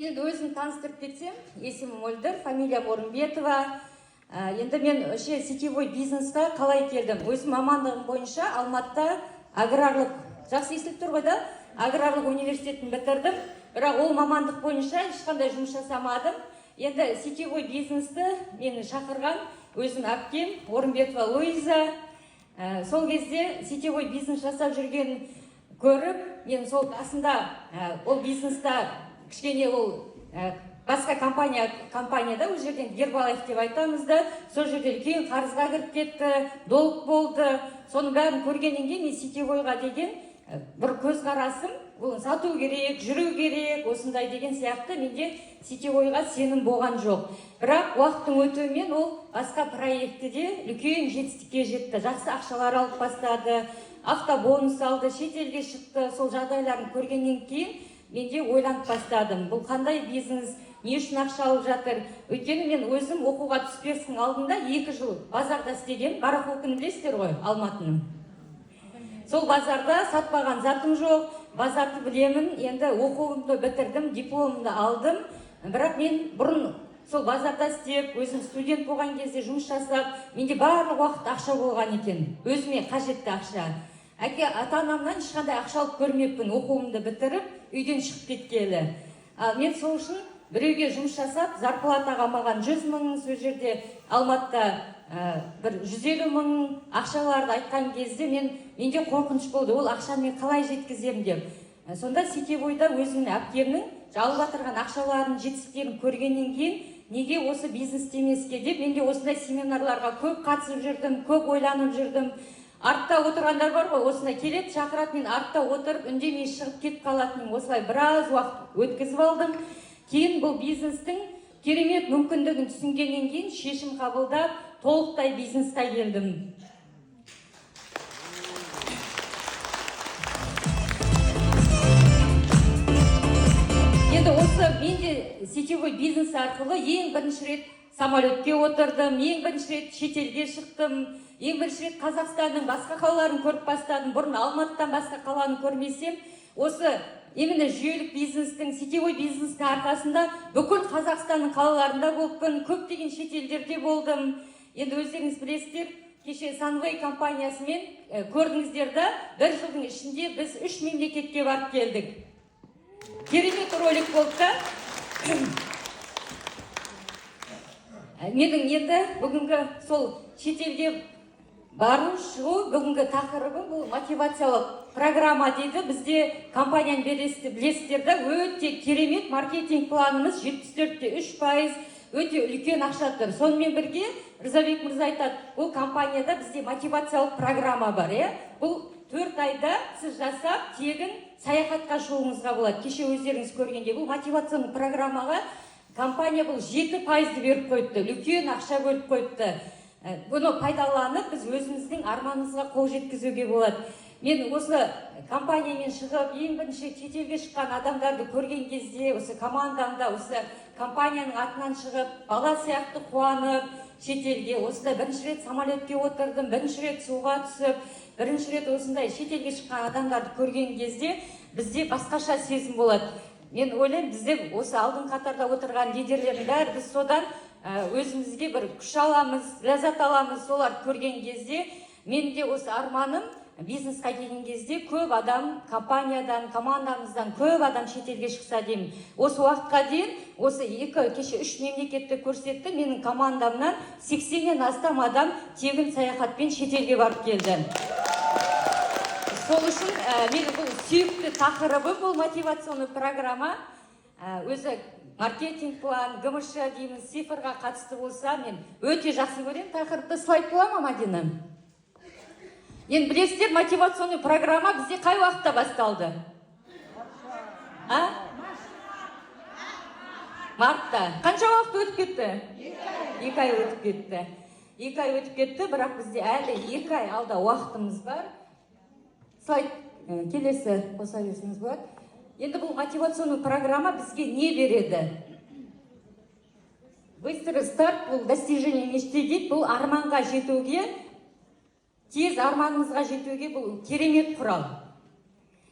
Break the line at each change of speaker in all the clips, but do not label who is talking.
Енді өзім таныстырып кетсем, есімім Мөлдір, фамилиям Орынбетова. Енді мен сетевой бизнесқа қалай келдім? Өзім мамандығым бойынша Алматыда аграрлық, жақсы естіліп тұр ғой да, аграрлық университетін бітірдім. Бірақ ол мамандық бойынша ешқандай жұмыс жасамадым. Енді сетевой бизнесті мені шақырған өзім әпкем Орынбетова Луиза. Сол кезде сетевой бизнес жасап жүрген көріп, мен сол басында ол бизнеста кішкене ол басқа компанияда ол жерден Гербалайф деп айтамыз да, сол жерде үлкен қарызға кіріп кетті, долг болды. Соның бәрін көргеннен кейін мен сетевойға деген бір көзқарасым, бұл сату керек, жүру керек, осындай деген сияқты менде сетевойға сенім болған жоқ. Бірақ уақыттың өтуімен ол басқа проектіде үлкен жетістікке жетті. Жақсы ақшалар алып бастады, автобонус алды, шетелге шықты. Сол жағдайларын көргеннен кейін менде ойланып бастадым. Бұл қандай бизнес, не үшін ақша алып жатыр? Өйткені мен өзім оқуға түспестің алдында 2 жыл базарда істеген, барахолканы білесіздер ғой, Алматының. Сол базарда сатпаған затым жоқ, базарды білемін, енді оқуымды бітірдім, дипломымды алдым. Бірақ мен бұрын сол базарда істеп, өзім студент болған кезде жұмыс жасап, менде барлық уақыт ақша болған екен, өзіме қажетті ақша. Әке ата-анамнан ешқандай ақша алып көрмеппін, оқуымды бітіріп, үйден шығып кеткелі. Мен сол үшін біреуге жұмыс жасап, зарплатаға маған 100 мың, сол жерде Алматыда бір 150 мың ақшаларды айтқан кезде менде қорқыныш болды, ол ақшаны қалай жеткіземін деп. Сонда сетевойда өзімнің әпкемнің алып отырған ақшаларын, жетістіктерін көргеннен кейін, неге осы бизнес демеске деп, менде осындай семинарларға көп қатысып жүрдім, көп ойланып жүрдім. Артта отырғандар бар ғой, осындай келеді, шақырады, мен артта отырып, үндемей шығып кетіп қалатынмын. Осылай біраз уақыт өткізіп алдым. Кейін бұл бизнестің керемет мүмкіндігін түсінгеннен кейін шешім қабылдап, толықтай бизнесқа келдім. Енді осы менде сетевой бизнес арқылы ең бірінші рет самолетке отырдым, ең бірінші рет шетелге шықтым, ең бірінші рет Қазақстанның басқа қалаларын көріп бастадым. Бұрын Алматыдан басқа қаланы көрмесем, осы именно жүйелік бизнестің, сетевой бизнестің арқасында бүкіл Қазақстанның қалаларында болыппын, көптеген шетелдерде болдым. Енді өздеріңіз білесіздер, кеше Sunway компаниясымен көрдіңіздер да, 1 жылдың ішінде біз 3 мемлекетке барып келдік. Керемет ролик болды да. Менің енді бүгінгі сол шетелге бару шығу, бүгінгі тақырыбым бұл мотивациялық программа дейді. Бізде компанияны білесіздер да, өте керемет маркетинг планымыз 74,3%, өте үлкен ақша тұр. Сонымен бірге Рзабек мырза айтады, бұл компанияда бізде мотивациялық программа бар. Бұл 4 айда сіз жасап, тегін саяхатқа шығуыңызға болады. Кеше өздеріңіз көргенде бұл мотивациялық программаға компания бұл 7% беріп қойыпты, үлкен ақша бөліп қойыпты. Бұны пайдаланып, біз өзіміздің арманымызға қол жеткізуге болады. Мен осы компаниямен шығып, ең бірінші шетелге шыққан адамдарды көрген кезде, осы командамда, осы компанияның атынан шығып, бала сияқты қуанып, шетелге, осында бірінші рет самолетке отырдым, бірінші рет суға түсіп, бірінші рет осындай шетелге шыққан адамдарды көрген кезде, бізде басқаша сезім болады. Мен ойлаймын, бізде осы алдың қатарда отырған лидерлердің бәрі біз содан өзімізге бір күш аламыз, ләззат аламыз. Солар көрген кезде, мен де осы арманым бизнесқа келген кезде көп адам компаниядан, командамыздан көп адам шетелге шықса деймін. Осы уақытқа дейін, осы кеше 3 мемлекетті көрсетті, менің командамнан 80-нен астам адам тегін саяхатпен шетелге барып келді. Сол үшін менің бұл сүйікті тақырыбы бұл мотивационный программа. Өзі маркетинг план, ГМШ дейміз, цифрға қатысты болса, мен өте жақсы көрем. Тақырыпты слайд бола ма, Мадина? Енді білесіздер, мотивационный программа бізде қай уақытта басталды? Мартта. Қанша уақыт өтіп кетті? 2 ай өтіп кетті. 2 ай өтіп кетті, бірақ бізде әлі 2 ай алда уақытымыз бар. Слайд келесі қоса берсеңіз болады. Енді бұл мотивационный программа бізге не береді? Быстрый старт, бұл достижение мечты дейді, бұл арманға жетуге, тез арманымызға жетуге бұл керемет құрал.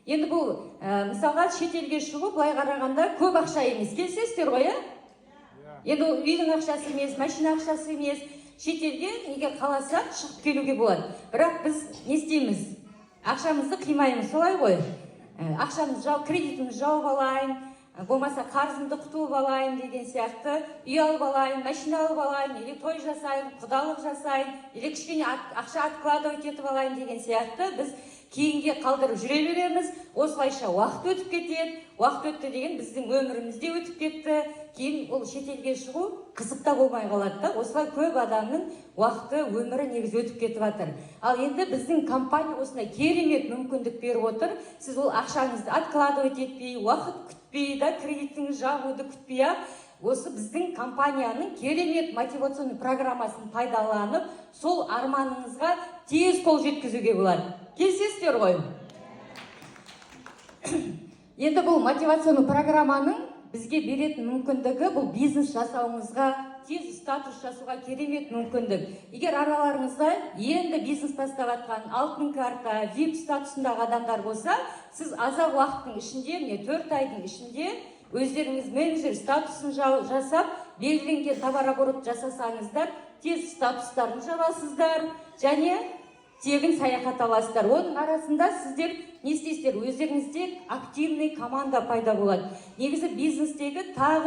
Енді бұл мысалға шетелге шығу былай қарағанда көп ақша емес. Келісесіздер ғой, Енді үйдің ақшасы емес, машина ақшасы емес. Шетелге егер қаласақ шығып келуге болады. Бірақ біз не істейміз? Ақшамызды қимаймыз, солай ғой. Кредитімізді жауып алайын, болмаса қарызымды құтылып алайын деген сияқты, үй алып алайын, машина алып алайын, или той жасайын, құдалық жасайын, или кішкене ақша откладывать етіп алайын деген сияқты біз кейінге қалдырып жүре береміз. Осылайша уақыт өтіп кетеді. Уақыт өтті деген біздің өмірімізде өтіп кетті. Кейін ол шетелге шығу қызық та болмай қалады да. Осылай көп адамның уақыты, өмірі негізі өтіп кетіп жатыр. Ал енді біздің компания осындай керемет мүмкіндік беріп отыр. Сіз ол ақшаңызды откладывать етпей, уақыт күтпей, кредитіңіз жабуды күтпей, осы біздің компанияның керемет мотивационный программасын пайдаланып, сол арманыңызға тез қол жеткізуге болады. Келісесіздер ғой? Енді бұл мотивационный программаның бізге беретін мүмкіндігі бұл бизнес жасауыңызға, тез статус жасауға керемет мүмкіндік. Егер араларыңызда енді бизнес бастап жатқан алтын карта, VIP статусындағы адамдар болса, сіз азақ уақыттың ішінде, 4 айдың ішінде өздеріңіз менеджер статусын жасап, белгіленген товарооборот жасасаңыздар, тез статустарын жабасыздар, және тегін саяхат аласыздар. Оның арасында сіздер не істейсіздер? Өздеріңізде активный команда пайда болады. Негізі бизнестегі тағы